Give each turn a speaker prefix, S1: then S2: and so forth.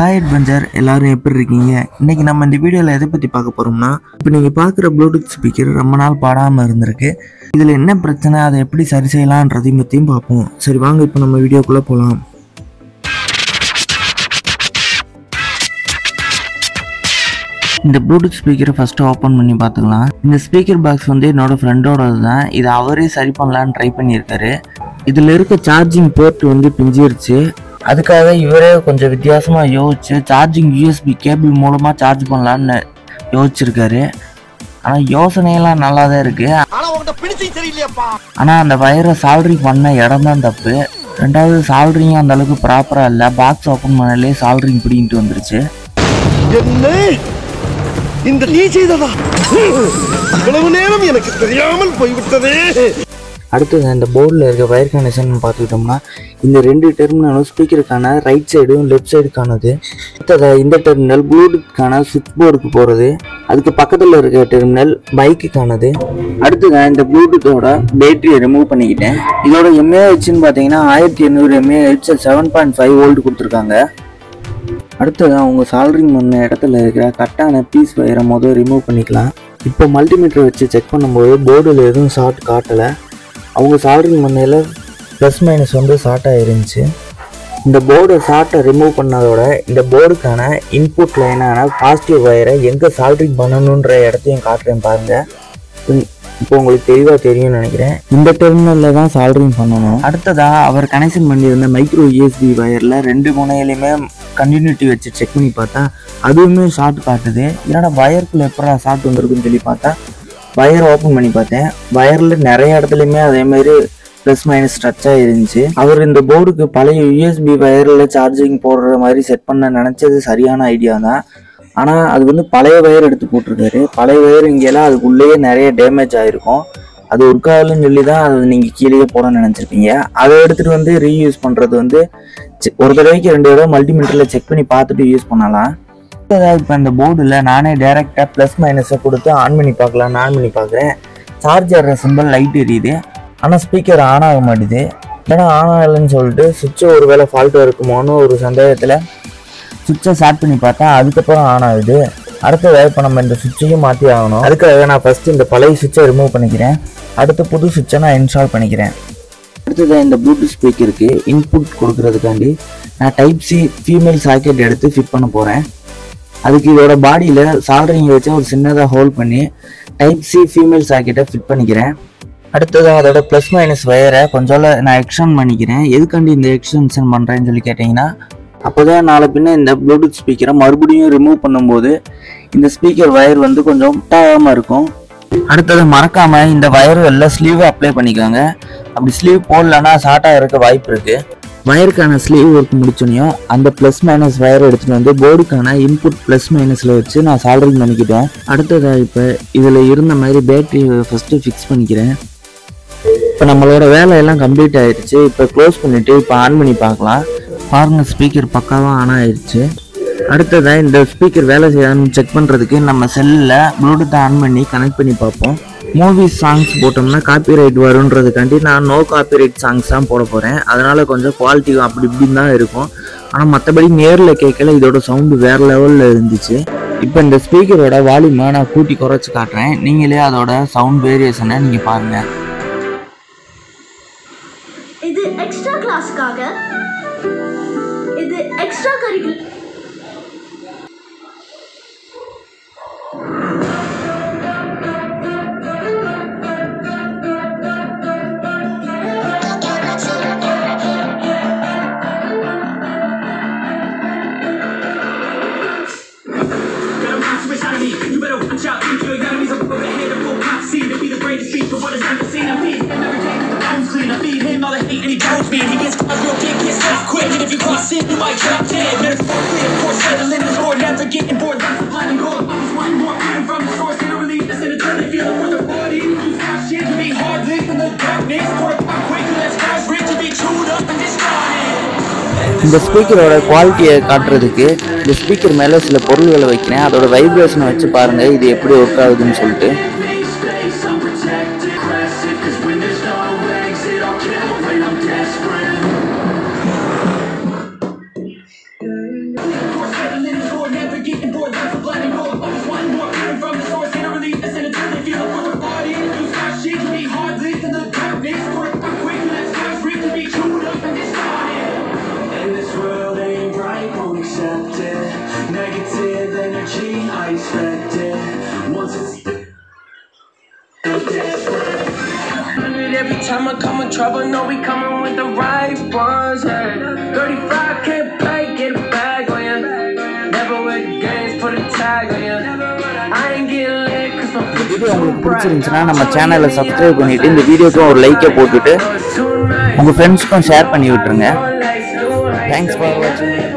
S1: Hi adventure எல்லாரும் எப்படி இருக்கீங்க? இன்னைக்கு நம்ம இந்த வீடியோவில் எதை பற்றி பார்க்க போகிறோம்னா, இப்போ நீங்கள் பார்க்குற ப்ளூடூத் ஸ்பீக்கர் ரொம்ப நாள் பாடாமல் இருந்திருக்கு. இதில் என்ன பிரச்சனை, அதை எப்படி சரி செய்யலான்றதையும் பற்றியும் பார்ப்போம். சரி வாங்க இப்போ நம்ம வீடியோக்குள்ளே போகலாம். இந்த ப்ளூடூத் ஸ்பீக்கரை ஃபஸ்ட்டு ஓப்பன் பண்ணி பார்த்துக்கலாம். இந்த ஸ்பீக்கர் பாக்ஸ் வந்து என்னோட ஃப்ரெண்டோடது தான். இதை அவரே சரி பண்ணலான்னு ட்ரை பண்ணியிருக்காரு. இதில் இருக்க சார்ஜிங் போர்ட் வந்து பிஞ்சிருச்சு. அதுக்காக இவரே கொஞ்சம் வித்தியாசமாக யோசிச்சு சார்ஜிங் யூஎஸ்பி கேபிள் மூலமாக சார்ஜ் பண்ணலான்னு யோசிச்சிருக்காரு. ஆனால் யோசனையெல்லாம் நல்லா தான் இருக்குது. ஆனால் அந்த வயரை சால்ட்ரிங் பண்ண இடம் தான் தப்பு. ரெண்டாவது சால்ட்ரிங் அந்த அளவுக்கு ப்ராப்பராக இல்லை. பாக்ஸ் ஓப்பன் பண்ணலே சால்ட்ரிங் பிடிங்கிட்டு வந்துருச்சு.
S2: இந்த நீ செய்ததா? இவ்வளவு நேரம் எனக்கு தெரியாமல் போய்விட்டதே.
S1: அடுத்தது இந்த போர்டில் இருக்க வயர் கனெக்ஷன் பார்த்துக்கிட்டோம்னா, இந்த ரெண்டு டெர்மினலும் ஸ்பீக்கருக்கான ரைட் சைடும் லெஃப்ட் சைடுக்கானது. அடுத்தது இந்த டெர்மினல் ப்ளூடூத்துக்கான சுவிட்ச் போர்டுக்கு போகிறது. அதுக்கு பக்கத்தில் இருக்க டெர்மினல் பைக்குக்கானது. அடுத்தது இந்த ப்ளூடூத்தோட பேட்டரியை ரிமூவ் பண்ணிக்கிட்டேன். இதோட எம்ஏஹெச்னு பார்த்தீங்கன்னா 1800 mAh 7.5 வோல்ட் கொடுத்துருக்காங்க. அடுத்தது அவங்க சால்ட்ரிங் பண்ண இடத்துல இருக்கிற கட்டான பீஸ் வயரை முதல் ரிமூவ் பண்ணிக்கலாம். இப்போ மல்டிமீட்டர் வச்சு செக் பண்ணும்போது போர்டில் எதுவும் ஷார்ட் காட்டலை. அவங்க சால்ட்ரிங் பண்ணையில் ப்ளஸ் மைனஸ் வந்து ஷார்ட்டாக இருந்துச்சு. இந்த போர்டை ஷார்ட்டை ரிமூவ் பண்ணதோட இந்த போர்டுக்கான இன்புட் லைனான பாசிட்டிவ் வயரை எங்கே சால்ட்ரிங் பண்ணணுன்ற இடத்தையும் காட்டுறேன் பாருங்கள். இப்போ உங்களுக்கு தெளிவாக தெரியும்னு நினைக்கிறேன். இந்த டெர்மினலில் தான் சால்ட்ரிங் பண்ணணும். அடுத்ததாக அவர் கனெக்ஷன் பண்ணியிருந்த மைக்ரோ யூஎஸ்பி வயரில் ரெண்டு முனையிலையுமே கண்டினியூட்டி வச்சு செக் பண்ணி பார்த்தா அதுவுமே ஷார்ட் காட்டுது. என்னடா வயருக்குள்ளே எப்படா ஷார்ட் வந்துருக்குன்னு சொல்லி பார்த்தா வயர் ஓப்பன் பண்ணி பார்த்தேன். வயரில் நிறைய இடத்துலையுமே அதேமாதிரி ப்ளஸ் மைனஸ் டச்சாக இருந்துச்சு. அவர் இந்த போர்டுக்கு பழைய யூஎஸ்பி வயரில் சார்ஜிங் போடுற மாதிரி செட் பண்ண நினச்சது சரியான ஐடியா தான். ஆனால் அது வந்து பழைய வயர் எடுத்து போட்டிருக்காரு. பழைய வயர் இங்கெல்லாம் அதுக்குள்ளேயே நிறைய டேமேஜ் ஆகிருக்கும். அது ஒர்க்காகலன்னு சொல்லி தான் அதை நீங்கள் கீழே போட நினச்சிருப்பீங்க. அதை எடுத்துகிட்டு வந்து ரீயூஸ் பண்ணுறது வந்து ஒரு தடவைக்கு 2 தடவை மல்டிமீட்டரில் செக் பண்ணி பார்த்துட்டு யூஸ் பண்ணலாம். இப்போ இந்த போர்டில் நானே டேரெக்டாக ப்ளஸ் மைனஸை கொடுத்து ஆன் பண்ணி பார்க்குறேன். சார்ஜர் சிம்பிள் லைட் எரியுது. ஆனால் ஸ்பீக்கர் ஆன் ஆக மாட்டேது. ஏன்னா ஆன் ஆகலைன்னு சொல்லிட்டு சுவிட்சை ஒரு வேளை ஃபால்ட்டாக இருக்குமோன்னு ஒரு சந்தேகத்தில் சுவிட்சை ஸ்டார்ட் பண்ணி பார்த்தா அதுக்கப்புறம் ஆன் ஆகுது. அடுத்தது இப்போ நம்ம இந்த சுவிட்சையும் மாற்றி ஆகணும். அதுக்காக நான் ஃபஸ்ட்டு இந்த பழைய சுவிட்சை ரிமூவ் பண்ணிக்கிறேன். அடுத்து புது சுவிட்சை நான் இன்ஸ்டால் பண்ணிக்கிறேன். அடுத்தது இந்த ப்ளூடூத் ஸ்பீக்கருக்கு இன்புட் கொடுக்கறதுக்காண்டி நான் டைப் சி ஃபீமேல் சாக்கெட் எடுத்து ஃபிட் பண்ண போகிறேன். அதுக்கு இதோட பாடியில் சால்ட்ரிங் வச்சு ஒரு சின்னதாக ஹோல்ட் பண்ணி டைப் சி ஃபீமேல் சாக்கெட்டை ஃபிட் பண்ணிக்கிறேன். அடுத்தது அதோட ப்ளஸ் மைனஸ் வயரை கொஞ்சம் நான் எக்ஸ்டெண்ட் பண்ணிக்கிறேன். எதுக்காண்டி இந்த எக்ஸ்டென்ஷன் பண்ணுறேன்னு சொல்லி கேட்டிங்கன்னா, அப்போ தான் நாளை பின்ன இந்த ப்ளூடூத் ஸ்பீக்கரை மறுபடியும் ரிமூவ் பண்ணும்போது இந்த ஸ்பீக்கர் வயர் வந்து கொஞ்சம் விட்டாகாமல் இருக்கும். அடுத்தது மறக்காமல் இந்த வயர்களில் ஸ்லீவை அப்ளை பண்ணிக்கோங்க. அப்படி ஸ்லீவ் போடலன்னா ஷார்ட்டாக இருக்க வாய்ப்பு இருக்குது. வயருக்கான ஸ்லீவ் ஒர்க் முடிச்சோனையும் அந்த ப்ளஸ் மைனஸ் வயர் எடுத்துகிட்டு வந்து போர்டுக்கான இன்புட் ப்ளஸ் மைனஸில் வச்சு நான் சால்ட்ரிங் பண்ணிக்கிட்டேன். அடுத்ததாக இப்போ இதில் இருந்த மாதிரி பேட்டரியை ஃபஸ்ட்டு ஃபிக்ஸ் பண்ணிக்கிறேன். இப்போ நம்மளோட வேலையெல்லாம் கம்ப்ளீட் ஆகிடுச்சு. இப்போ க்ளோஸ் பண்ணிவிட்டு இப்போ ஆன் பண்ணி பார்க்கலாம். பாருங்கள், ஸ்பீக்கர் பக்காவாக ஆன் ஆகிடுச்சு. அடுத்ததாக இந்த ஸ்பீக்கர் வேலை செய்யணும்னு செக் பண்ணுறதுக்கு நம்ம செல்லில் ப்ளூடூத்தை ஆன் பண்ணி கனெக்ட் பண்ணி பார்ப்போம். மூவிஸ் சாங்ஸ் போட்டோம்னா காப்பிரைட் வருன்றதுக்காண்டி நான் நோ காப்பிரைட் சாங்ஸ் தான் போட போகிறேன். அதனால் கொஞ்சம் குவாலிட்டி அப்படி இப்படின்னு தான் இருக்கும். ஆனால் மற்றபடி நேரில் கேட்கல இதோட சவுண்டு வேறு லெவலில் இருந்துச்சு. இப்போ இந்த ஸ்பீக்கரோட வால்யூமை நான் கூட்டி குறைச்சி காட்டுறேன். நீங்களே அதோட சவுண்ட் வேரியேஷனை நீங்கள் பாருங்கள்.
S3: இது எக்ஸ்ட்ரா கிளாஸ்க்காக, இது எக்ஸ்ட்ரா கரிக்குலர்.
S1: இந்த ஸ்பீக்கரோட குவாலிட்டியை காட்டுறதுக்கு இந்த ஸ்பீக்கர் மேலே சில பொருள்களை வைக்கிறேன். அதோட வைப்ரேஷனை வச்சு பாருங்கள் இது எப்படி ஒர்க் ஆகுதுன்னு சொல்லிட்டு.
S4: Negative energy, I expect it. Once it's every time I come in trouble, know we coming with the right ones. Yeah. 35 can't play, get a bag on ya. Never with the games, put a tag on ya. I ain't getting lit cause my
S1: video உங்களுக்கு பிடிச்சிருந்துச்சுன்னா நம்ம சேனலை subscribe பண்ணிவிட்டு இந்த வீடியோக்கு ஒரு லைக்கை போட்டுட்டு உங்கள் ஃப்ரெண்ட்ஸ்க்கும் ஷேர் பண்ணி விட்டுருங்க. தேங்க்ஸ் ஃபார் வாட்சிங்.